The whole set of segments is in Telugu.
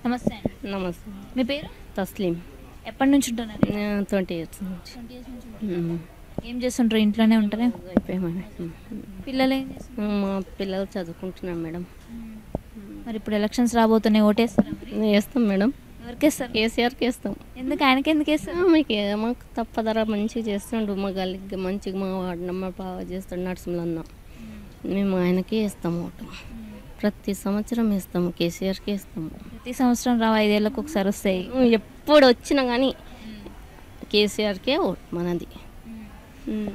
నమస్తే అండి. నమస్తే. మీ పేరు? తస్లీం. ఎప్పటి నుంచి ఉంటున్నారు? 20 ఇయర్స్ నుంచి. 20 years నుంచి ఉంటున్నారా? ఏం చేస్తుంటారు? ఇంట్లోనే ఉంటారా? అయిపోయామని. పిల్లలు ఏం చేస్తున్నారు? మా పిల్లలు చదువుకుంటున్నాం మేడం. మరి ఇప్పుడు ఎలక్షన్స్ రాబోతున్నాయి, ఓటేస్తారా మరి? వేస్తాం మేడం. ఎవరికి వేస్తారు? కేసీఆర్కి వేస్తాం. ఎందుకు ఆయనకి ఎందుకు వేస్తారు? మాకు తప్పదరా మంచిగా చేస్తుండు, మా గల్లికి మంచిగా మా వాడినమ్మ బాగా చేస్తాడు నరసింహన్న. మేము ఆయనకే వేస్తాము ఓటు. ప్రతి సంవత్సరం వేస్తాము, కేసీఆర్కి వేస్తాము. ప్రతి సంవత్సరం రావు, 5 ఏళ్ళకి ఒకసారి వస్తాయి. ఎప్పుడు వచ్చినా కానీ కేసీఆర్కే ఓటు మనది.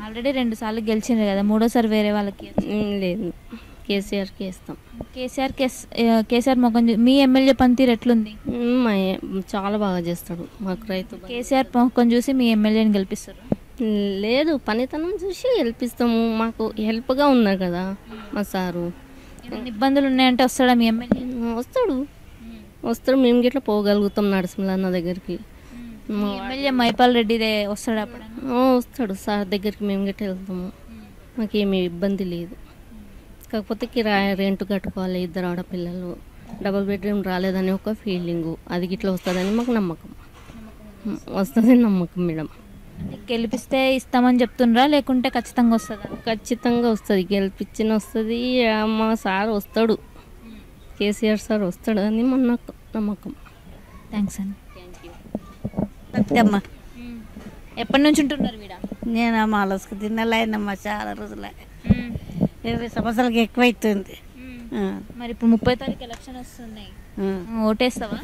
ఆల్రెడీ 2 సార్లు గెలిచిండ్రు కదా, మూడోసారి వేరే వాళ్ళకి లేదు, కేసీఆర్కి వేస్తాం. కేసీఆర్ మొఖం మీ ఎమ్మెల్యే పనితీరు ఎట్లుంది? చాలా బాగా చేస్తాడు మాకు. రైతు కేసీఆర్ మొఖం చూసి మీ ఎమ్మెల్యేని గెలిపిస్తారు? లేదు, పనితనం చూసి గెలిపిస్తాము. మాకు హెల్ప్గా ఉన్నారు కదా మా సారు. ఇబ్బందులు ఉన్నాయంటే వస్తాడా మీ ఎమ్మెల్యే? వస్తాడు. మేము గిట్లా పోగలుగుతాం నరసింహన్న దగ్గరికి. ఎమ్మెల్యే మైపాల్ రెడ్డి వస్తాడు అప్పుడు? వస్తాడు సార్ దగ్గరికి, మేము గిట్లా వెళ్తాము. మాకేమీ ఇబ్బంది లేదు. కాకపోతే కిరాయి రెంట్ కట్టుకోవాలి, 2 ఆడపిల్లలు, డబుల్ బెడ్రూమ్ రాలేదని ఒక ఫీలింగు. అది గిట్లా వస్తుందని మాకు నమ్మకం. వస్తుంది నమ్మకం మేడం. గెలిపిస్తే ఇస్తామని చెప్తుండ్రా, లేకుంటే ఖచ్చితంగా వస్తుందా? ఖచ్చితంగా వస్తుంది, గెలిపించిన వస్తుంది. మా సార్ వస్తాడు, కేసీఆర్ సార్ వస్తాడు అని మన నమ్మకం. థ్యాంక్స్ అండి. సత్యమ్మ. ఎప్పటి నుంచి ఉంటున్నారు వీడ? నేను మాలస్కు తిన్నలేనమ్మా, చాలా రోజులే. 20 సంవత్సరాలకి ఎక్కువైతుంది. మరి ఇప్పుడు 30 తారీఖు ఎలక్షన్ వస్తున్నాయి, ఓటేస్తావా?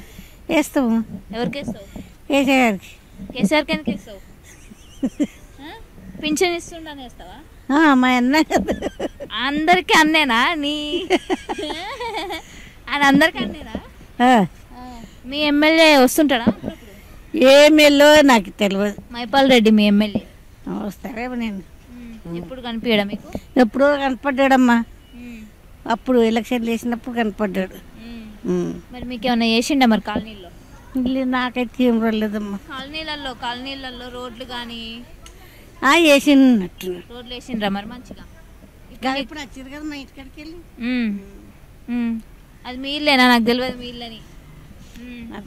వేస్తాము. ఎవరికి వేస్తావు? కేసీఆర్కి. కేసీఆర్కి ఎందుకు వేస్తావు? పింఛన్ ఇస్తుండని వేస్తావా? మా అన్న అందరికి అన్నేనా? ఆయన అందరికి అన్నేనా? మీ ఎమ్మెల్యే వస్తుంటాడా? ఏమెల్లో నాకు తెలియదు. మైపాల్ రెడ్డి మీ ఎమ్మెల్యే వస్తారేమో. నేను ఎప్పుడు కనిపించడా మీకు? ఎప్పుడో కనపడ్డాడమ్మా, అప్పుడు ఎలక్షన్లు వేసినప్పుడు కనపడ్డాడు. మరి మీకు ఏమైనా చేసిండా మరి కాలనీలో? నాకైతే ఏం రాలేదమ్మా. కాలనీలలో రోడ్లు కానీ వేసినట్టు. రోడ్లు వేసిండ్రా మరి మంచిగా? ఇప్పుడు వచ్చారు కదా మా ఇంటికాడికి వెళ్ళి. అది మీ ఇల్లేనా? నాకు తెలియదు మీ ఇల్లని.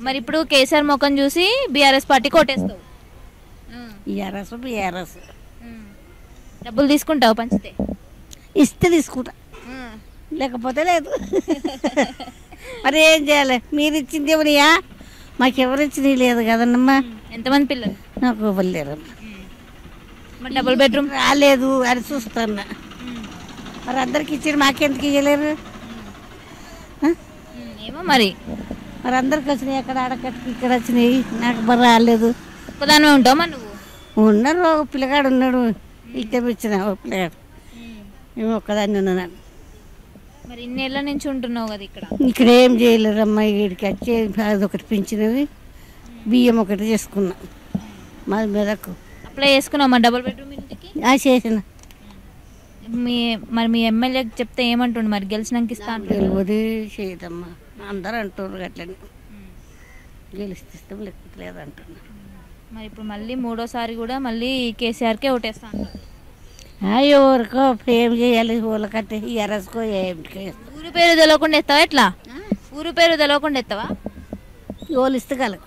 మరి ఇప్పుడు కేసీఆర్ ముఖం చూసి బీఆర్ఎస్ పార్టీ కొట్టేస్తావు? బీఆర్ఎస్. డబ్బులు తీసుకుంటావు పంచితే? ఇస్తే తీసుకుంటా, లేకపోతే లేదు. మరి ఏం చేయాలి? మీరు ఇచ్చింది ఎవరియా? మాకెవరు ఇచ్చినవి లేదు కదన్నమ్మా. ఎంతమంది పిల్లలు? నాకు ఇవ్వలేరమ్మా. మరి డబుల్ బెడ్రూమ్ రాలేదు అని చూస్తున్నా. మరి అందరికి ఇచ్చారు, మాకెందుకు ఇవ్వలేరు? ఏమో మరి అందరికి వచ్చినాయి, అక్కడ ఆడకట్టుకు ఇక్కడ వచ్చినాయి, నాకు మరి రాలేదు. ఒక్కదానివే ఉంటావా నువ్వు? ఉన్నారు, ఒక పిల్లగాడు ఉన్నాడు, ఇచ్చే ఇచ్చిన ఒక పిల్లగాడు. మేము ఒక్కదాన్ని ఉన్నాను. మరి ఇన్నేళ్ళ నుంచి ఉంటున్నావు కదా ఇక్కడ? ఇక్కడ ఏం చేయలేరమ్మా. ఇక్కడికి వచ్చి అదొకటి పెంచినవి, బియ్యం ఒకటి చేసుకున్నా. మాది మెదకు అప్లై చేసుకున్నావా డబుల్ బెడ్రూమ్ ఇంటికి? చేసిన. మరి మీ ఎమ్మెల్యేకి చెప్తే ఏమంటుండు మరి? గెలిచినాక ఇస్తా తెలియదు, చేయదమ్మా. అందరూ అంటున్నారు అట్లని. గెలిస్తే లేకపోతే అంటున్నారు. మరి ఇప్పుడు మళ్ళీ 3వ సారి కూడా మళ్ళీ కేసీఆర్కే ఓటేస్తా అంటారు? ఎవరికో ఏం చేయాలి, ఊళ్ళకంటే ఎరసుకో ఏమిటికో. ఊరు పేరు తెలవకుండా ఎత్తావా? ఎట్లా ఊరు పేరు తెలవకుండా ఎత్తావా? వాళ్ళు ఇస్తే కలగ.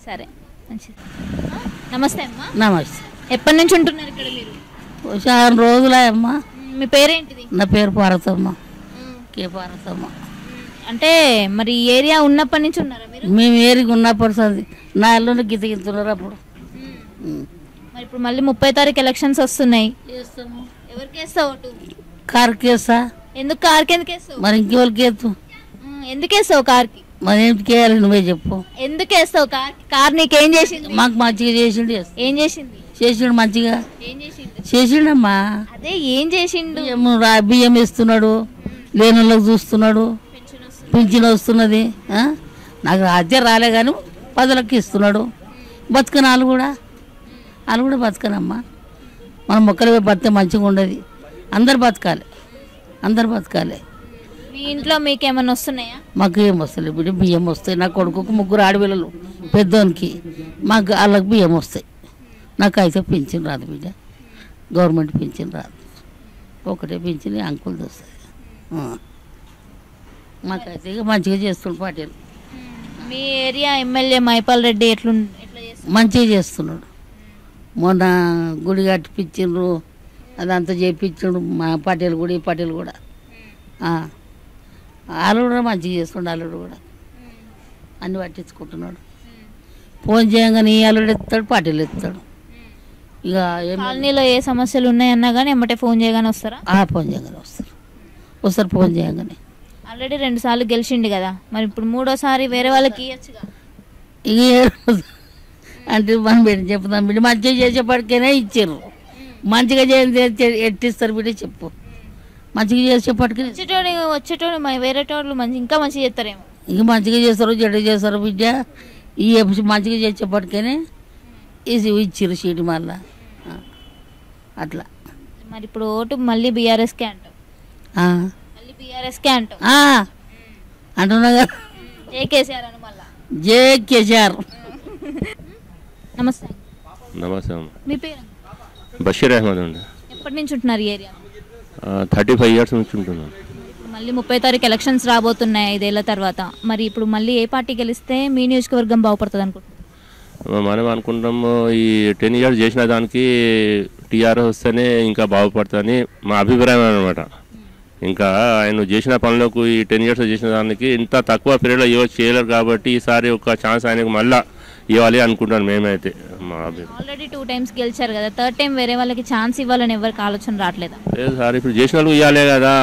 సరే, మంచిది. నమస్తే అమ్మా. నమస్తే. ఎప్పటి నుంచి ఉంటున్నారు ఇక్కడ మీరు? 6 రోజులే అమ్మా. మీ పేరేంటిది? నా పేరు పార్వతమ్మ, కే పార్వతమ్మ. అంటే మరి ఈ ఏరియా ఉన్నప్పటి నుంచి ఉన్నారా మీరు? మేము ఏరికి ఉన్నప్పుడు నా ఇల్లు గితున్నారు అప్పుడు. మరి ఇప్పుడు మళ్ళీ 30 తారీఖు ఎలక్షన్స్ వస్తున్నాయి, ఎవరికి వేస్తావు ఓటు? కార్కి వేస్తా. ఎందుకు కార్కి ఎందుకు వేస్తావు? మరి ఇంకెవరికి వేస్తావు? ఎందుకు వేస్తావు కార్కి? మరి ఏంటికి వేయాలి నువ్వే చెప్పు. ఎందుకు వేస్తావు కార్కి? కార్ నీకేం చేసింది? మాకు మంచిగా చేసిండు. ఏం చేసింది? చేసిండు మంచిగా. ఏం చేసిండు? చేసిండమ్మా. అదే ఏం చేసిండు? బియ్యం ఇస్తున్నాడు, లేని వాళ్ళకి చూస్తున్నాడు, పింఛన్ వస్తున్నది. నాకు రాజ్యం రాలే కానీ 10 ఇస్తున్నాడు. బతుకని వాళ్ళు కూడా బతకనమ్మా. మనం మొక్కలు బతికే మంచిగా ఉండదు. అందరు బతకాలి. మీ ఇంట్లో మీకేమన్నా వస్తున్నాయా? మాకు ఏం వస్తాయి బిడ్డ, బియ్యం వస్తాయి. నా కొడుకుకు 3 ఆడపిల్లలు, పెద్దోనికి. మాకు వాళ్ళకి బియ్యం వస్తాయి. నాకు అయితే పింఛన్ రాదు బిడ్డ, గవర్నమెంట్ పింఛన్ రాదు. ఒకటే పింఛన్ అంకుల్ వస్తుంది. మాకైతే ఇక మంచిగా చేస్తుండు పార్టీలు. మీ ఏరియా ఎమ్మెల్యే మైపాల్ రెడ్డి ఎట్లా చేస్తారు? మంచిగా చేస్తున్నాడు. మొన్న గుడి కట్టిపించిండ్రు, అదంతా చేయించిండు. మా పార్టీలు కూడా ఈ పార్టీలు కూడా వాళ్ళు కూడా మంచిగా చేస్తుండు. అల్లుడు కూడా అన్ని పట్టించుకుంటున్నాడు. ఫోన్ చేయగానే ఈ అల్లుడు ఎత్తాడు, పార్టీలు ఎత్తాడు. ఇక కాలనీలో ఏ సమస్యలు ఉన్నాయన్నా కానీ ఎమ్మటే ఫోన్ చేయగానే వస్తారా? ఫోన్ చేయగానే వస్తారు ఫోన్ చేయగానే. ఆల్రెడీ 2 సార్లు గెలిచిండు కదా, మరి ఇప్పుడు 3వసారి వేరే వాళ్ళకి ఇవ్వచ్చుగా. ఇక అంటే మనం బిడ్డ చెప్తాం, బిడ్డ మంచిగా చేసేపటికైనా ఇచ్చారు. మంచిగా ఎట్టిస్తారు బిడ్డ చెప్పు, మంచిగా చేసేపటికి వచ్చేటోడు వేరేటోళ్ళు ఇంకా మంచిగా చేస్తారేమో. ఇంక మంచిగా చేస్తారు, చెడ్డ చేస్తారు బిడ్డ. ఈ మంచిగా చేసేపటికైనా ఇచ్చిర్రు సీటు మళ్ళా అట్లా. మరి ఇప్పుడు ఓటు మళ్ళీ బీఆర్ఎస్కే అంటాం, మళ్ళీ బీఆర్ఎస్కే అంటాం అంటున్నా కదా. జే కేసీఆర్ అను మళ్ళా. జే కేసీఆర్. నమస్తే. నమస్తే. మీ పేరు? బషీర్ అహ్మద్ అండి. ఎప్పటి నుంచి ఉంటున్నారు ఈ ఏరియా? 35 years నుంచి ఉంటున్నాను. మళ్ళీ 30వ తారీఖు ఎలక్షన్స్ రాబోతున్నాయి 5 ఏళ్ల తర్వాత. మరి ఇప్పుడు మళ్ళీ ఏ పార్టీ గెలిస్తే మీ నియోజకవర్గం బాగుపడుతుంది అనుకుంటున్నారు? మనం అనుకుంటాము ఈ 10 years చేసిన దానికి టీఆర్ఎస్ వస్తేనే ఇంకా బాగుపడుతుందని మా అభిప్రాయం అనమాట. ఇంకా ఆయన చేసిన పనులకు ఈ 10 years చేసిన దానికి ఇంత తక్కువ పీరియడ్లో ఎవరు చేయలేరు కాబట్టి ఈసారి ఒక ఛాన్స్ ఆయనకు మళ్ళీ ఇవ్వాలి అనుకుంటాను మేమైతే. మా ఆల్రెడీ 2 times గెలిచారు కదా, 3rd time వేరే వాళ్ళకి ఛాన్స్ ఇవ్వాలని ఎవరికి ఆలోచన రావట్లేదా? లేదు సార్, ఇప్పుడు చేసిన వాళ్ళకి ఇవ్వాలే కదా.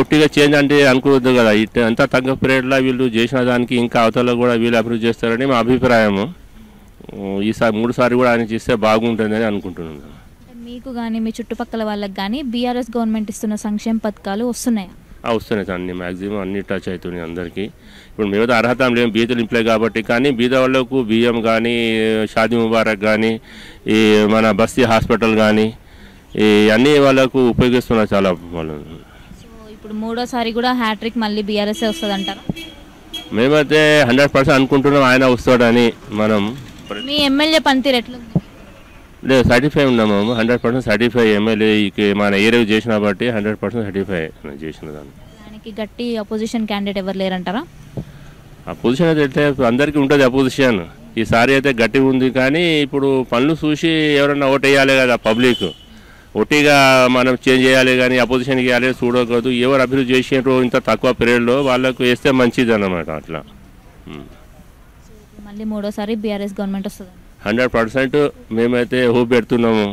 ఒట్టిగా చేంజ్ అంటే అనుకోవద్దు కదా. అంత తక్కువ పీరియడ్లో వీళ్ళు చేసిన దానికి ఇంకా అవతల కూడా వీళ్ళు అభివృద్ధి చేస్తారని మా అభిప్రాయము. ఈసారి 3 సార్లు కూడా ఆయన చేస్తే బాగుంటుందని అనుకుంటున్నాను. మీకు కానీ మీ చుట్టుపక్కల వాళ్ళకి కానీ బీఆర్ఎస్ గవర్నమెంట్ ఇస్తున్న సంక్షేమ పథకాలు వస్తున్నాయా? వస్తున్నాయి సార్, అన్ని మ్యాక్సిమం అన్ని టచ్ అవుతున్నాయి అందరికీ. ఇప్పుడు మిగతా అర్హత లేము, బీదలు ఇంప్లై కాబట్టి. కానీ బీద వాళ్ళకు బియ్యం కానీ, షాదీ ముబారక్ కానీ, ఈ మన బస్తీ హాస్పిటల్ కానీ ఈ అన్ని వాళ్ళకు ఉపయోగిస్తున్నారు చాలా వాళ్ళు. సో ఇప్పుడు 3వసారి కూడా హ్యాట్రిక్ మళ్ళీ బీఆర్ఎస్ వస్తుంది అంటారా? మేమైతే 100% అనుకుంటున్నాం ఆయన వస్తాడని. మనం మీ ఎమ్మెల్యే పనితీరు ఎట్లుంది? లేదు, సర్టిఫై ఉన్నాము 100% సర్టిఫై. ఎమ్మెల్యే మన ఏరియా చేసిన బట్టి 100% సర్టిఫై చేసిన దాన్ని. దానికి గట్టి అపోజిషన్ క్యాండిడేట్ ఎవరు లేరంటారా? అపోజిషన్ అయితే అందరికీ ఉంటుంది అపోజిషన్. ఈసారి అయితే గట్టిగా ఉంది. కానీ ఇప్పుడు పనులు చూసి ఎవరన్నా ఓటు వేయాలి కదా పబ్లిక్. ఒట్టిగా మనం చేంజ్ చేయాలి కానీ అపోజిషన్కి వేయాలి చూడకూడదు. ఎవరు అభివృద్ధి చేసినారో ఇంత తక్కువ పీరియడ్లో వాళ్ళకు వేస్తే మంచిది అన్నమాట. అట్లా మళ్ళీ 3వసారి బీఆర్ఎస్ గవర్నమెంట్ వస్తుంది 100% మేమైతే హోప్ పెడుతున్నాము.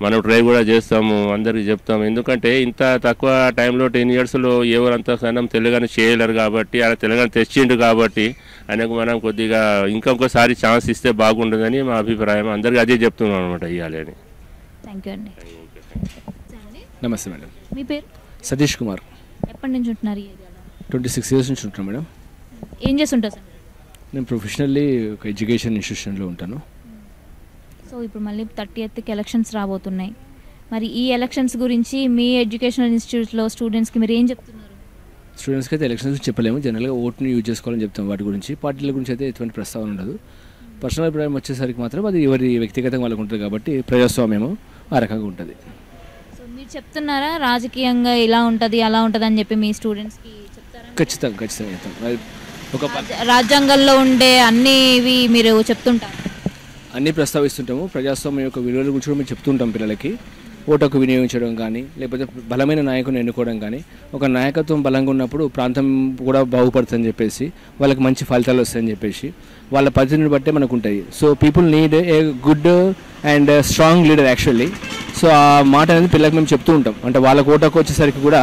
మనం ట్రై కూడా చేస్తాము, అందరికీ చెప్తాము. ఎందుకంటే ఇంత తక్కువ టైంలో 10 yearsలో ఎవరంతా సన్నం తెలంగాణ చేయలేరు కాబట్టి, ఆయన తెలంగాణ తెచ్చిండు కాబట్టి ఆయనకు మనం కొద్దిగా ఇంకొకసారి ఛాన్స్ ఇస్తే బాగుంటుందని మా అభిప్రాయం. అందరికీ అదే చెప్తున్నాం అనమాట ఇవ్వాలి అని. థ్యాంక్ యూ అండి. నమస్తే మేడం. మీ పేరు? సతీష్ కుమార్. ఎప్పటి నుంచి ఉంటున్నారు ఈ ఏరియాలో? 26 years నుంచి ఉంటున్నాను మేడం. ఏం చేస్తుంటారు సార్? నేను ప్రొఫెషనల్లీ ఒక ఎడ్యుకేషన్ ఇన్స్టిట్యూషన్లో ఉంటాను. సో ఇప్పుడు మళ్ళీ 30th ఎలక్షన్స్ రాబోతున్నాయి. మరి ఈ ఎలక్షన్స్ గురించి మీ ఎడ్యుకేషనల్ ఇన్స్టిట్యూట్లో స్టూడెంట్స్కి మీరు ఏం చెప్తున్నారు? స్టూడెంట్స్కి అయితే ఎలక్షన్స్ చెప్పలేము, జనరల్గా ఓట్ని యూజ్ చేసుకోవాలని చెప్తాం. వాటి గురించి పార్టీల గురించి అయితే ఎటువంటి ప్రస్తావన ఉండదు. పర్సనల్ అభిప్రాయం వచ్చేసరికి మాత్రం అది ఎవరి వ్యక్తిగతంగా వాళ్ళకు ఉంటుంది కాబట్టి ప్రజాస్వామ్యము ఆ రకంగా ఉంటుంది. సో మీరు చెప్తున్నారా రాజకీయంగా ఇలా ఉంటుంది అలా ఉంటుంది అని చెప్పి మీ స్టూడెంట్స్కి చెప్తారా? ఖచ్చితంగా చెప్తాం. ఒక రాజ్యాంగంలో ఉండే అన్ని ఇవి మీరు చెప్తుంటారు? అన్నీ ప్రస్తావిస్తుంటాము. ప్రజాస్వామ్యం యొక్క విలువల గురించి కూడా మేము చెప్తుంటాం పిల్లలకి. ఓటుకు వినియోగించడం కానీ, లేకపోతే బలమైన నాయకుని ఎన్నుకోవడం కానీ, ఒక నాయకత్వం బలంగా ఉన్నప్పుడు ప్రాంతం కూడా బాగుపడుతుందని చెప్పేసి, వాళ్ళకి మంచి ఫలితాలు వస్తాయని చెప్పేసి వాళ్ళ పరిధిని బట్టే మనకు ఉంటాయి. So people need a good and strong leader actually. So ఆ మాట అనేది పిల్లలకు మేము చెప్తూ ఉంటాం. అంటే వాళ్ళకు ఓటుకు వచ్చేసరికి కూడా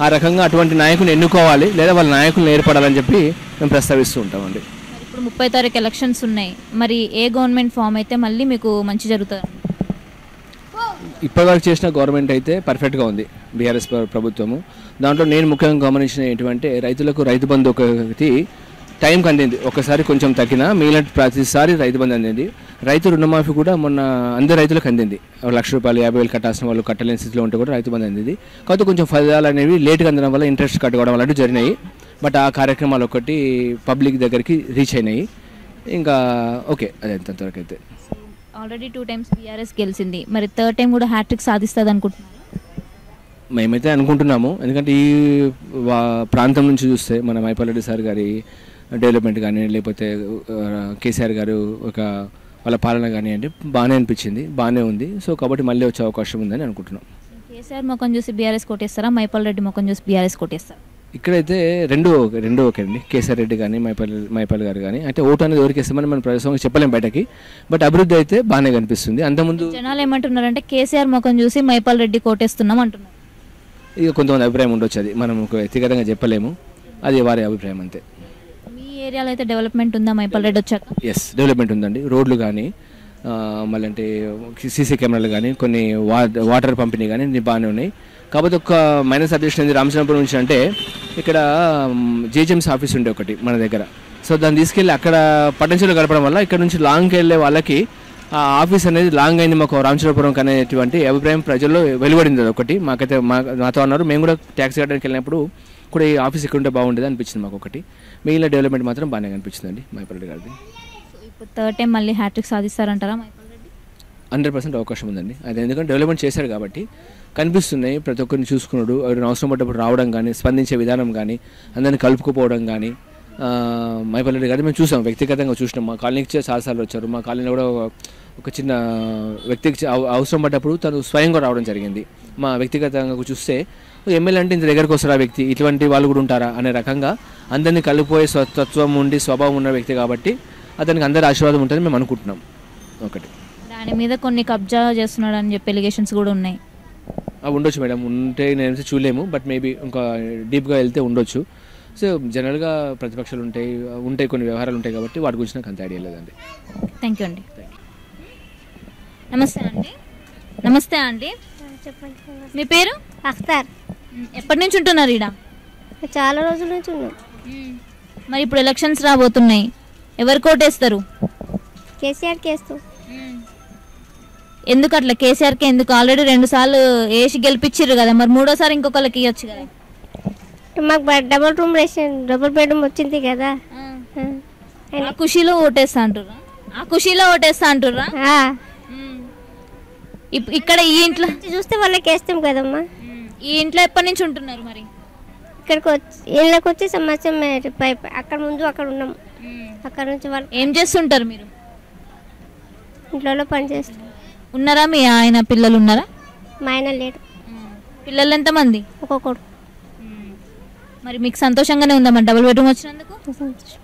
ఆ రకంగా అటువంటి నాయకుని ఎన్నుకోవాలి, లేదా వాళ్ళ నాయకులను ఏర్పడాలని చెప్పి మేము ప్రస్తావిస్తూ ఉంటామండి. ఇప్పుడు 30వ తారీఖు ఎలక్షన్స్ ఉన్నాయి. మరి ఏ గవర్నమెంట్ ఫామ్ అయితే మళ్ళీ మీకు మంచి జరుగుతుంది? ఇప్పటివరకు చేసిన గవర్నమెంట్ అయితే పర్ఫెక్ట్గా ఉంది బీఆర్ఎస్ ప్రభుత్వము. దాంట్లో నేను ముఖ్యంగా గమనించిన ఏంటంటే రైతులకు రైతు బంధు ఒకటి టైంకి అందింది. ఒకసారి కొంచెం తగ్గినా మిగిలిన ప్రతిసారి రైతు బంధు అందింది. రైతు రుణమాఫీ కూడా మొన్న అందరు రైతులకు అందింది. 1,00,000 రూపాయలు 50,000 కట్టాల్సిన వాళ్ళు కట్టలేని స్థితిలో ఉంటే కూడా రైతు బంధు అందింది. కాకపోతే కొంచెం ఫలితాలు అనేవి లేట్గా అందడం వల్ల ఇంట్రెస్ట్ కట్టుకోవడం అలాంటివి జరిగినాయి. బట్ ఆ కార్యక్రమాలు ఒకటి పబ్లిక్ దగ్గరికి రీచ్ అయినాయి. ఇంకా ఓకే, అది ఎంతవరకు అయితే. ఆల్రెడీ 2 times బీఆర్ఎస్ గెలిచింది. మరి 3rd time కూడా హ్యాట్రిక్ సాధిస్తుంది అనుకుంటున్నారు? మేమైతే అనుకుంటున్నాము. ఎందుకంటే ఈ ప్రాంతం నుంచి చూస్తే మన మైపాల్ రెడ్డి సార్ గారి డెవలప్మెంట్ కానీ లేకపోతే కేసీఆర్ గారు వాళ్ళ పాలన కానీ అంటే బాగానే అనిపించింది, బాగానే ఉంది. సో కాబట్టి మళ్ళీ వచ్చే అవకాశం ఉందని అనుకుంటున్నాం. కేసీఆర్ ముఖం చూసి బీఆర్ఎస్ కొట్టేస్తారా, మైపాల్ రెడ్డి ముఖం చూసి బీఆర్ఎస్ కొట్టేస్తారా? ఇక్కడైతే రెండు ఓకే అండి. కేసీఆర్ రెడ్డి కానీ మైపాల్ గారు కానీ అంటే ఓటు అనేది ఎవరికి ఇస్తామని మనం ప్రజాస్వామ్యం చెప్పలేం బయటకి. బట్ అభివృద్ధి అయితే బాగానే కనిపిస్తుంది. అంతకుముందు జనాలు ఏమంటున్నారంటే కేసీఆర్ ముఖం చూసి మైపాల్ రెడ్డి కొట్టేస్తున్నాం అంటున్నారు. ఇక కొంతమంది అభిప్రాయం ఉండొచ్చు, అది మనం వ్యక్తిగతంగా చెప్పలేము, అది వారి అభిప్రాయం అంతే. మీ ఏరియాలో అయితే డెవలప్మెంట్ ఉందా మైపాల్ రెడ్డి వచ్చాక? ఎస్, డెవలప్మెంట్ ఉందండి. రోడ్లు కానీ మళ్ళీ అంటే సీసీ కెమెరాలు కానీ కొన్ని వాటర్ పంపిణీ కానీ బాగానే ఉన్నాయి. కాకపోతే ఒక మైనస్ అబ్జెక్షన్ ఏంది రామచంద్రపురం నుంచి అంటే ఇక్కడ జిహెచ్ఎంసీ ఆఫీస్ ఉండే ఒకటి మన దగ్గర. సో దాన్ని తీసుకెళ్ళి అక్కడ పట్టణంలో గడపడం వల్ల ఇక్కడ నుంచి లాంగ్కి వెళ్ళే వాళ్ళకి ఆ ఆఫీస్ అనేది లాంగ్ అయింది మాకు రామచంద్రపురం అనేటువంటి అభిప్రాయం ప్రజల్లో వెలువడింది. అది ఒకటి మాకైతే నాతో అన్నారు. మేము కూడా ట్యాక్సీ కట్టడానికి వెళ్ళినప్పుడు కూడా ఈ ఆఫీస్ ఇక్కడ ఉంటే బాగుండేది అనిపించింది మాకు ఒకటి. మిగిలిన డెవలప్మెంట్ మాత్రం బాగానే అనిపించిందండి మైపాల్ రెడ్డి గారిది. ఇప్పుడు థర్డ్ టైం మళ్ళీ హ్యాట్రిక్ సాధిస్తారంటారా మైపాల్ రెడ్డి? 100% అవకాశం ఉందండి. అది ఎందుకంటే డెవలప్మెంట్ చేశాడు కాబట్టి కనిపిస్తున్నాయి. ప్రతి ఒక్కరిని చూసుకున్నాడు, ఎవరైనా అవసరం పడ్డప్పుడు రావడం కానీ, స్పందించే విధానం కానీ, అందరిని కలుపుకుపోవడం కానీ మైపాల్ రెడ్డి గారి మేము చూసాం, వ్యక్తిగతంగా చూసినాం. మా కాలనీకి చాలాసార్లు వచ్చారు. మా కాలనీలో కూడా ఒక చిన్న వ్యక్తికి అవసరం పడ్డప్పుడు తను స్వయంగా రావడం జరిగింది. మా వ్యక్తిగతంగా చూస్తే ఎమ్మెల్యే అంటే ఇంత దగ్గరకు వస్తారు ఆ వ్యక్తి, ఇటువంటి వాళ్ళు కూడా ఉంటారా అనే రకంగా అందరినీ కలిపిపోయే తత్వం ఉండి స్వభావం ఉన్న వ్యక్తి కాబట్టి అతనికి అందరి ఆశీర్వాదం ఉంటుందని మేము అనుకుంటున్నాం. ఒకటి దాని మీద కొన్ని కబ్జా చేస్తున్నాడు అని చెప్పి ఎలిగేషన్స్ కూడా ఉన్నాయి. ఉండొచ్చు మేడం, ఉంటే నేనైతే చూడలేము. బట్ మేబీ ఇంకా డీప్గా వెళ్తే ఉండొచ్చు. సో జనరల్గా ప్రతిపక్షాలు ఉంటాయి కొన్ని వ్యవహారాలు ఉంటాయి కాబట్టి వాటి గురించి నాకు అంత ఐడియా లేదండి. థ్యాంక్ యూ అండి. నమస్తే అండి. నమస్తే అండి, చెప్పండి. మీ పేరు? అఖ్తార్. ఎప్పటి నుంచి ఉంటున్నారు ఈడ? చాలా రోజుల నుంచి ఉన్నాం. మరి ఇప్పుడు ఎలక్షన్స్ రాబోతున్నాయి, ఎవరు కోటేస్తారు? కేసీఆర్కి వేస్తాం. ఎందుకు అట్లా? కేసీఆర్కి ఎందుకు? ఆల్రెడీ 2 సార్లు వేసి గెలిపించారు కదా, మరి 3ఓసారి ఇంకొకరికి ఇవ్వచ్చు కదా. మాకు డబుల్ బెడ్రూమ్ వచ్చింది కదా. ఆ ఖుషీలో ఓటేస్తా అంటుర్రా? ఆ ఖుషీలో ఓటేస్తా అంటుర్రా? ఇక్కడ ఈ ఇంట్లో చూస్తే వాళ్ళకి వేస్తాం కదమ్మా. ఈ ఇంట్లో ఎప్పటి నుంచి ఉంటున్నారు మరి? ఇక్కడికి వచ్చి ఇళ్ళకి వచ్చి సంవత్సరం అక్కడ ముందు అక్కడ ఉన్నాం. అక్కడ నుంచి వాళ్ళు ఏం చేస్తుంటారు మీరు? ఇంట్లో పని చేస్తాం. ఉన్నారా మీ ఆయన పిల్లలు ఉన్నారా? మా ఆయన లేడు. పిల్లలు ఎంతమంది? ఒక్కొక్కడు. మరి మీకు సంతోషంగానే ఉందా మరి డబుల్ బెడ్రూమ్ వచ్చినందుకు? సంతోషం,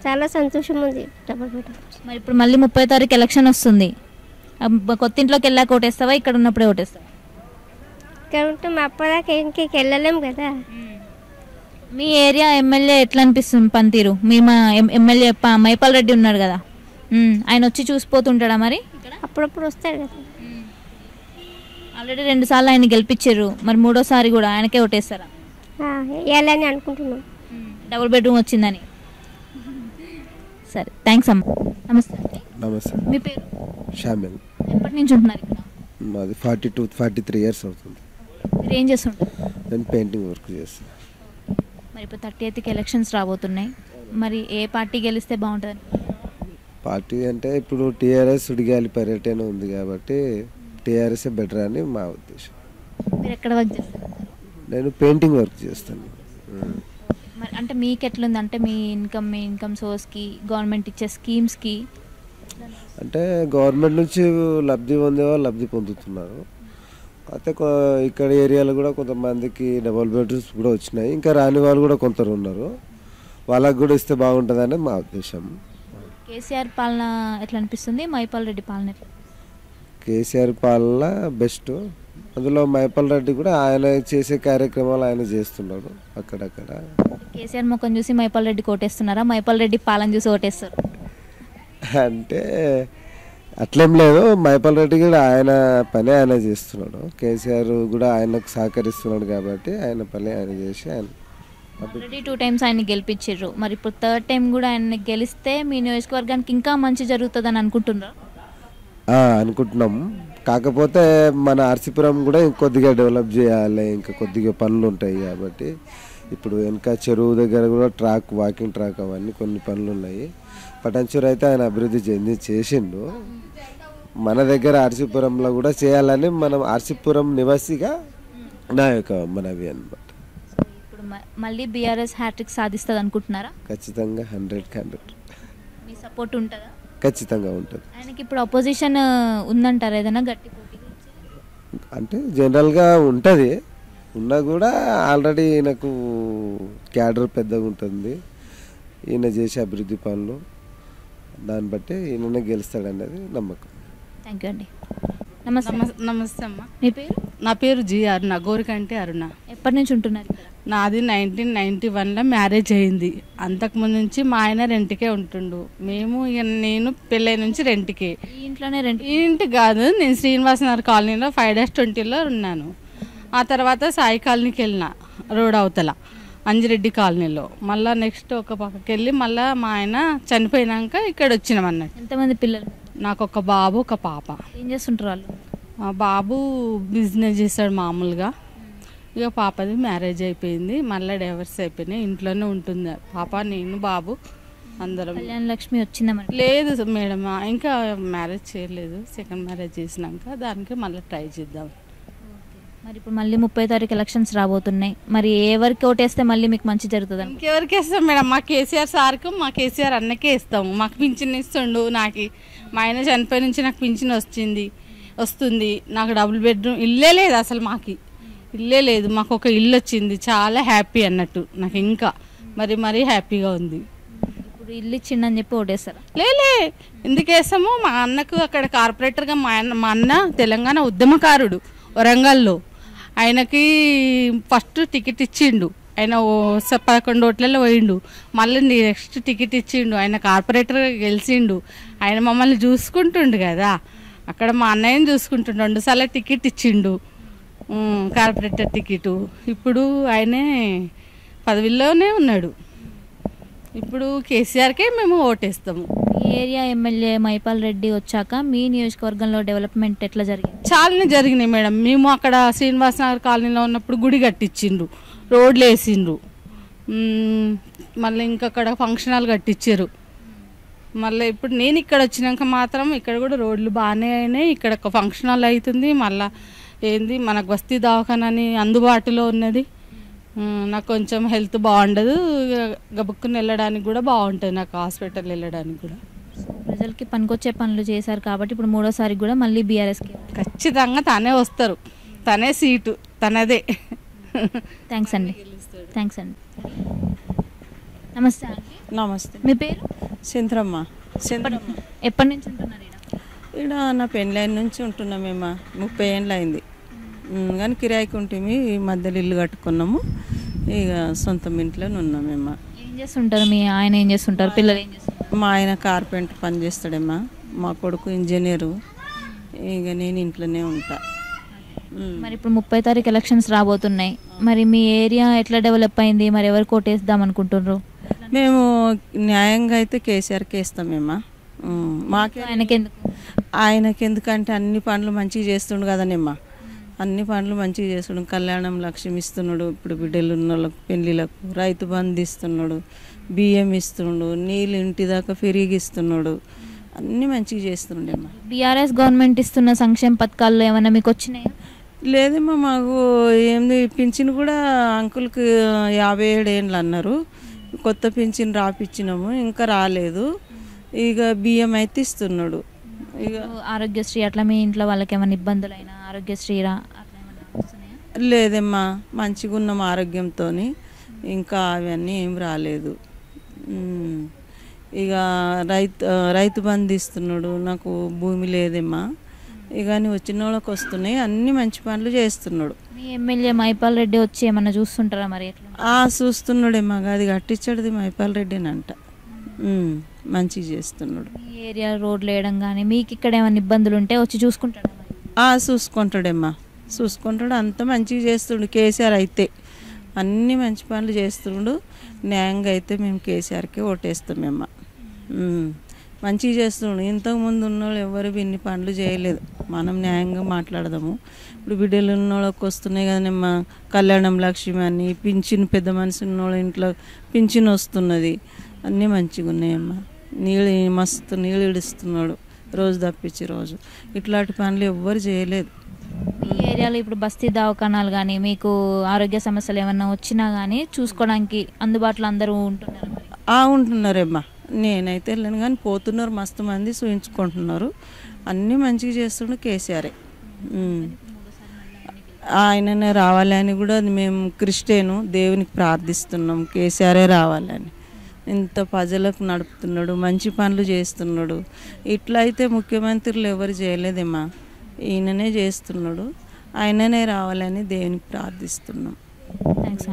చాలా సంతోషం ఉంది డబుల్ బెడ్రూమ్. మరి ఇప్పుడు మళ్ళీ 30వ తారీఖు ఎలక్షన్ వస్తుంది. కొత్త ఇంట్లోకి వెళ్ళాక ఓటేస్తావా, ఇక్కడ ఉన్నప్పుడే ఓటేస్తావా? ఇక్కడ ఉంటే మా అప్పదాకా ఇంటికి వెళ్ళలేం కదా. మీ ఏరియా ఎమ్మెల్యే ఎట్లా అనిపిస్తుంది పనితీరు? మీ మా ఎమ్మెల్యే మైపాల్ రెడ్డి ఉన్నాడు కదా, ఆయన వచ్చి చూసిపోతుంటాడా మరి? అప్పుడప్పుడు వస్తాడు కదా. ఆల్రెడీ 2 సార్లు ఆయన గెలిపించారు, మరి 3ఓసారి కూడా ఆయనకే ఓటేస్తారా? వేయాలని అనుకుంటున్నాం, డబుల్ బెడ్రూమ్ వచ్చిందని. సరే, థ్యాంక్స్ అమ్మ. నమస్తే. నమస్తే. మీ పేరు? షామిల్. ఎప్పటి నుంచి ఉంటున్నారు ఇక్కడ? మాది 43 ఇయర్స్ అవుతుంది. మీరు ఏం చేస్తుంటారు? నేను పెయింటింగ్ వర్క్ చేస్తాను. మరి ఇప్పుడు 30th ఎలక్షన్స్ రాబోతున్నాయి, మరి ఏ పార్టీ గెలిస్తే బాగుంటుంది? పార్టీ అంటే ఇప్పుడు టీఆర్ఎస్ సుడిగాలి పర్యటన ఉంది కాబట్టి టీఆర్ఎస్ బెటర్ అని మా ఉద్దేశం. మీరు ఎక్కడ వర్క్ చేస్తారు? నేను పెయింటింగ్ వర్క్ చేస్తాను. మరి అంటే మీకు ఎట్లుంది అంటే మీ ఇన్కమ్ సోర్స్కి, గవర్నమెంట్ ఇచ్చే స్కీమ్స్కి? అంటే గవర్నమెంట్ నుంచి లబ్ధి పొందేవాళ్ళు లబ్ధి పొందుతున్నారు. అయితే ఇక్కడ ఏరియాలో కూడా కొంతమందికి డబుల్ బెడ్రూమ్స్ కూడా వచ్చినాయి. ఇంకా రాని వాళ్ళు కూడా కొందరు ఉన్నారు, వాళ్ళకు కూడా ఇస్తే బాగుంటుందని మా ఉద్దేశం. కేసీఆర్ పాలన ఎట్లా అనిపిస్తుంది? మైపాల్ రెడ్డి పాలన ఎట్లా? కేసీఆర్ పాలన బెస్ట్. అందులో మైపాల్ రెడ్డి కూడా ఆయన చేసే కార్యక్రమాలు ఆయన చేస్తున్నాడు అక్కడక్కడ. కేసీఆర్ ముఖం చూసి మైపాల్ రెడ్డి ఓటేస్తున్నారా, మైపాల్ రెడ్డి పాలన చూసి ఓటేస్తారు? అంటే అట్లేం లేదు, మైపాల్ రెడ్డి కూడా ఆయన పని ఆయన చేస్తున్నాడు, కేసీఆర్ కూడా ఆయనకు సహకరిస్తున్నాడు కాబట్టి ఆయన పని ఆయన చేసి ఆయన ఆల్రెడీ 2 times ఆయన గెలిపించారు. మరి ఇప్పుడు 3rd time కూడా ఆయన గెలిస్తే మీ నియోజకవర్గానికి ఇంకా మంచి జరుగుతుందని అనుకుంటున్నారా? అనుకుంటున్నాం. కాకపోతే మన ఆర్సీపురం కూడా ఇంకొద్దిగా డెవలప్ చేయాలి, ఇంకా కొద్దిగా పనులు ఉంటాయి కాబట్టి ఇప్పుడు వెనక చెరువు దగ్గర కూడా వాకింగ్ ట్రాక్ అవన్నీ కొన్ని పనులు ఉన్నాయి. పటాన్చూరు అయితే ఆయన అభివృద్ధి చేసిండు. మన దగ్గర ఆర్సీపురంలో కూడా చేయాలని మనం ఆర్సీపురం నివాసిగా నా యొక్క మనవి అనమాట. సో ఇప్పుడు మళ్ళీ బీఆర్ఎస్ హ్యాట్రిక్ సాధిస్తుంది అనుకుంటున్నారా? ఖచ్చితంగా 100%. మీ సపోర్ట్ ఉంటుందా? ఖచ్చితంగా ఉంటుంది. ఆయనకి ఇప్పుడు అపోజిషన్ ఉందంటారా ఏదైనా గట్టి పోటీ? అంటే జనరల్గా ఉంటుంది, ఉన్నా కూడా ఆల్రెడీ ఈయనకు క్యాడర్ పెద్దగా ఉంటుంది, ఈయన చేసే అభివృద్ధి పనులు, దాన్ని బట్టి ఈయననే గెలుస్తాడనేది నమ్మకం. థ్యాంక్ యూ అండి. నమస్తే. నమస్తే అమ్మ. మీ పేరు? నా పేరు జి అరుణ, గోరికంటి అరుణ. ఎప్పటి నుంచి ఉంటున్నారు ఇక్కడ? నాది 1991లో మ్యారేజ్ అయింది. అంతకుముందు నుంచి మా ఆయన రెంట్కే ఉంటుండు. మేము నేను పెళ్ళై నుంచి రెంట్కే. ఈ ఇంట్లోనే రెంట్? ఈ ఇంటి కాదు, నేను శ్రీనివాసనగర్ కాలనీలో 5-20లో ఉన్నాను. ఆ తర్వాత సాయి కాలనీకి వెళ్ళిన, రోడ్ అవతల అంజిరెడ్డి కాలనీలో. మళ్ళీ నెక్స్ట్ ఒక పక్కకి వెళ్ళి మళ్ళీ మా ఆయన చనిపోయినాక ఇక్కడ వచ్చినాం అన్నట్టు. ఎంతమంది పిల్లలు? నాకు ఒక బాబు, ఒక పాప. ఏం చేస్తుంటారు వాళ్ళు? మా బాబు బిజినెస్ చేస్తాడు మామూలుగా. ఇక పాపది మ్యారేజ్ అయిపోయింది, మళ్ళీ డైవర్స్ అయిపోయినాయి. ఇంట్లోనే ఉంటుంది పాప, నేను బాబు అందరం. కళ్యాణ లక్ష్మి వచ్చిందా మరి? లేదు మేడం, ఇంకా మ్యారేజ్ చేయలేదు. సెకండ్ మ్యారేజ్ చేసినాక దానికి మళ్ళీ ట్రై చేద్దాం. మరి ఇప్పుడు మళ్ళీ 30 తారీఖు ఎలక్షన్స్ రాబోతున్నాయి, మరి ఎవరికి ఓటేస్తే మళ్ళీ మీకు మంచి జరుగుతుంది? ఇంకెవరికి వేస్తాం మేడం? మా కేసీఆర్ సార్కు, మా కేసీఆర్ అన్నకే ఇస్తాము. మాకు పింఛన్ ఇస్తుండు. నాకు మా ఆయన చనిపోయి నుంచి నాకు పింఛన్ వస్తుంది. నాకు డబుల్ బెడ్రూమ్ ఇల్లే లేదు, అసలు మాకు ఇల్లే లేదు. మాకు ఒక ఇల్లు వచ్చింది, చాలా హ్యాపీ అన్నట్టు. నాకు ఇంకా మరీ హ్యాపీగా ఉంది. ఇప్పుడు ఇల్లు ఇచ్చిండని చెప్పి ఓటేస్తారా? లేలే, ఎందుకు వేస్తాము? మా అన్నకు అక్కడ కార్పొరేటర్గా మా అన్న తెలంగాణ ఉద్యమకారుడు వరంగల్లో. ఆయనకి ఫస్ట్ టికెట్ ఇచ్చిండు, ఆయన 11 ఓట్లలో పోయిండు. మళ్ళీ నెక్స్ట్ టికెట్ ఇచ్చిండు, ఆయన కార్పొరేటర్గా గెలిచిండు. ఆయన మమ్మల్ని చూసుకుంటుండు కదా, అక్కడ మా అన్నయ్యని చూసుకుంటుండు. 2 సార్లు టికెట్ ఇచ్చిండు, కార్పొరేటర్ టికెట్. ఇప్పుడు ఆయనే పదవిలోనే ఉన్నాడు. ఇప్పుడు కేసీఆర్కే మేము ఓటేస్తాము. మీ ఏరియా ఎమ్మెల్యే మైపాల్ రెడ్డి వచ్చాక మీ నియోజకవర్గంలో డెవలప్మెంట్ ఎట్లా జరిగింది? చాలానే జరిగినాయి మేడం. మేము అక్కడ శ్రీనివాసనగర్ కాలనీలో ఉన్నప్పుడు గుడి కట్టించిండ్రు, రోడ్లు వేసిండ్రు. మళ్ళీ ఇంకక్కడ ఫంక్షన్ హాల్ కట్టించారు. మళ్ళీ ఇప్పుడు నేను ఇక్కడ వచ్చినాక మాత్రం ఇక్కడ కూడా రోడ్లు బాగానే అయినాయి. ఇక్కడ ఒక ఫంక్షన్ హాల్ అవుతుంది. మళ్ళీ ఏంది మనకు బస్తీ దవాఖానా అని అందుబాటులో ఉన్నది. నాకు కొంచెం హెల్త్ బాగుండదు, గబుక్కుని వెళ్ళడానికి కూడా బాగుంటుంది, నాకు హాస్పిటల్ వెళ్ళడానికి కూడా. ప్రజలకి పనికొచ్చే పనులు చేశారు కాబట్టి ఇప్పుడు 3వ సారి కూడా మళ్ళీ బీఆర్ఎస్కి ఖచ్చితంగా తనే వస్తారు, తనే సీటు తనదే. థ్యాంక్స్ అండి. నమస్తే అండి. నమస్తే. మీ పేరు? సింత్రమ్మ. ఎప్పటి నుంచి ఉంటున్నారు ఇక్కడ? నా పెళ్ళైన నుంచి ఉంటున్నాం మేము, 30 ఏళ్ళు అయింది. కానీ కిరాయికి ఉంటుంది. ఈ మధ్యలో ఇల్లు కట్టుకున్నాము, ఇక సొంతం ఇంట్లోనే ఉన్నాం మేము. ఏం చేస్తుంటారు? మీ ఆయన ఏం చేస్తుంటారు? పిల్లలు ఏం చేస్తుంటారు? మా ఆయన కార్పెంటర్ పని చేస్తాడమ్మా, మా కొడుకు ఇంజనీరు, ఇక నేను ఇంట్లోనే ఉంటా. మరి ఇప్పుడు 30 తారీఖు ఎలక్షన్స్ రాబోతున్నాయి, మరి మీ ఏరియా ఎట్లా డెవలప్ అయింది? మరి ఎవరు కోటేద్దాం అనుకుంటున్నారు? మేము న్యాయంగా అయితే కేసీఆర్కి వేస్తామేమ్మా. మాకే ఆయనకి ఎందుకంటే అన్ని పనులు మంచిగా చేస్తుండు కదనేమ్మా, అన్ని పనులు మంచిగా చేస్తున్నాడు. కళ్యాణం లక్ష్యం ఇస్తున్నాడు, ఇప్పుడు బిడ్డలు ఉన్న వాళ్ళకు పెళ్ళిళ్ళకు రైతు బంధు ఇస్తున్నాడు, బియ్యం ఇస్తున్నాడు, నీళ్ళు ఇంటి దాకా ఫ్రీగా ఇస్తున్నాడు, అన్నీ మంచిగా చేస్తుండేమ్మా. బీఆర్ఎస్ గవర్నమెంట్ ఇస్తున్న సంక్షేమ పథకాల్లో ఏమైనా మీకు వచ్చినాయా? లేదమ్మా, మాకు ఏంది పింఛన్ కూడా అంకుల్కి 57 ఏళ్ళు అన్నారు, కొత్త పింఛన్ రాపిచ్చినాము, ఇంకా రాలేదు. ఇక బియ్యం అయితే ఇస్తున్నాడు. ఇక ఆరోగ్యశ్రీ అట్లా మీ ఇంట్లో వాళ్ళకి ఏమైనా ఇబ్బందులు అయినా ఆరోగ్యశ్రీ లేదమ్మా, మంచిగా ఉన్నాం ఆరోగ్యంతో, ఇంకా అవన్నీ ఏం రాలేదు. ఇక రైతు బంధు ఇస్తున్నాడు, నాకు భూమి లేదమ్మా, ఇక వచ్చిన వాళ్ళకి వస్తున్నాయి, అన్ని మంచి పనులు చేస్తున్నాడు. మీ ఎమ్మెల్యే మైపాల్ రెడ్డి వచ్చి ఏమన్నా చూస్తుంటారా మరి? చూస్తున్నాడేమ్మా, అది కట్టించాడుది మైపాల్ రెడ్డినంట, మంచిగా చేస్తున్నాడు. ఈ ఏరియా రోడ్లు వేయడం కానీ మీకు ఇక్కడ ఏమైనా ఇబ్బందులు ఉంటే వచ్చి చూసుకుంటాడు? చూసుకుంటాడేమ్మా, చూసుకుంటాడు, అంత మంచిగా చేస్తుండు. కేసీఆర్ అయితే అన్ని మంచి పనులు చేస్తుండు. న్యాయంగా అయితే మేము కేసీఆర్కే ఓటేస్తామేమ్మా. మంచిగా చేస్తుండు. ఇంతకుముందు ఉన్నోళ్ళు ఎవరు ఇన్ని పనులు చేయలేదు. మనం న్యాయంగా మాట్లాడదాము. ఇప్పుడు బిడ్డలు ఉన్నోళ్ళకి వస్తున్నాయి కదమ్మా, కళ్యాణం లక్ష్మి అని, పింఛన్ పెద్ద మనిషి ఉన్నోళ్ళ ఇంట్లో పింఛన్ వస్తున్నది, అన్నీ మంచిగా ఉన్నాయమ్మా. నీళ్ళు మస్తు నీళ్ళు ఇడుస్తున్నాడు రోజు తప్పించి రోజు. ఇట్లాంటి పనులు ఎవ్వరు చేయలేదు. మీ ఈ ఏరియాలో ఇప్పుడు బస్తీ దవాఖానాలు కానీ మీకు ఆరోగ్య సమస్యలు ఏమన్నా వచ్చినా కానీ చూసుకోవడానికి అందుబాటులో అందరూ ఉంటున్నారు? ఉంటున్నారేమ్మా. నేనైతే వెళ్ళాను కానీ పోతున్నారు, మస్తు మంది చూయించుకుంటున్నారు. అన్నీ మంచిగా చేస్తుండే కేసీఆరే. ఆయననే రావాలని కూడా మేము క్రిస్టియను దేవునికి ప్రార్థిస్తున్నాం, కేసీఆరే రావాలని. ఇంత ప్రజలకు నడుపుతున్నాడు, మంచి పనులు చేస్తున్నాడు. ఇట్లా అయితే ముఖ్యమంత్రులు ఎవరు చేయలేదేమ్మా, ఈయననే చేస్తున్నాడు. ఆయననే రావాలని దేవునికి ప్రార్థిస్తున్నాం.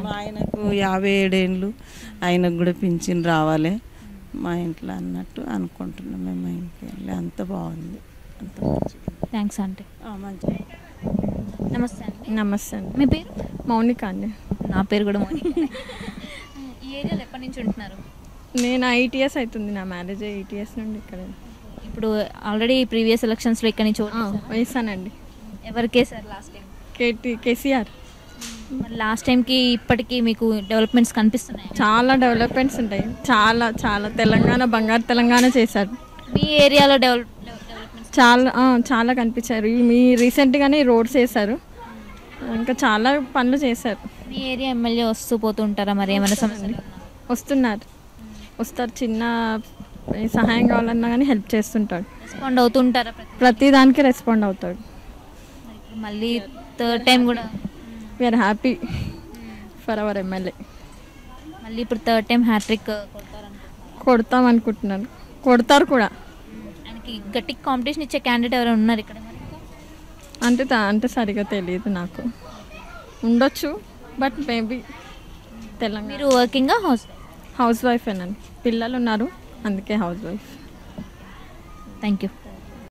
మా ఆయనకు 57 ఏళ్ళు, ఆయనకు కూడా పింఛన్ రావాలి మా ఇంట్లో అన్నట్టు అనుకుంటున్నాం మేము. మా ఇంటికి అంత బాగుంది, అంత థ్యాంక్స్ ఆంటీ. మంచిగా. నమస్తే అండి. నమస్తే అండి. మీ పేరు? మౌనిక అండి. నా పేరు కూడా మౌనిక. ఈ ఏరియాలో ఎప్పటి నుంచి ఉంటున్నారు? నేను 8 years అవుతుంది, నా మ్యారేజ్ 8 years నుండి ఇక్కడ. ఇప్పుడు ఆల్రెడీ ప్రీవియస్ ఎలక్షన్స్లో ఇక్కడ నుంచి వేసానండి. ఎవరికే సార్ లాస్ట్ టైం? కేసీఆర్. మరి లాస్ట్ టైంకి ఇప్పటికీ మీకు డెవలప్మెంట్స్ కనిపిస్తున్నాయి? చాలా డెవలప్మెంట్స్ ఉంటాయి, చాలా చాలా. తెలంగాణ బంగారు తెలంగాణ చేశారు. మీ ఏరియాలో డెవలప్మెంట్స్ చాలా కనిపించారు. మీ రీసెంట్గానే రోడ్స్ వేశారు, ఇంకా చాలా పనులు చేశారు. మీ ఏరియా ఎమ్మెల్యే వస్తూ పోతూ ఉంటారా? మరి ఏమైనా సమస్యలు? వస్తారు, చిన్న సహాయం కావాలన్నా కానీ హెల్ప్ చేస్తుంటాడు. రెస్పాండ్ అవుతుంటారా? ప్రతి దానికి రెస్పాండ్ అవుతాడు. మళ్ళీ థర్డ్ టైం కూడా we are happy for our MLA. మళ్ళీ ఇప్పుడు థర్డ్ టైం హ్యాట్రిక్ కొడతాం అనుకుంటున్నాను, కొడతారు కూడా. ఆయనకి గట్టి కాంపిటీషన్ ఇచ్చే క్యాండిడేట్ ఎవరైనా ఉన్నారు ఇక్కడ? అంటే సరిగా తెలియదు నాకు, ఉండొచ్చు, బట్ మేబీ తెలంగాణ. మీరు వర్కింగా హౌస్ వైఫేనండి, పిల్లలు ఉన్నారు, అందుకే హౌస్ వైఫ్. Thank you.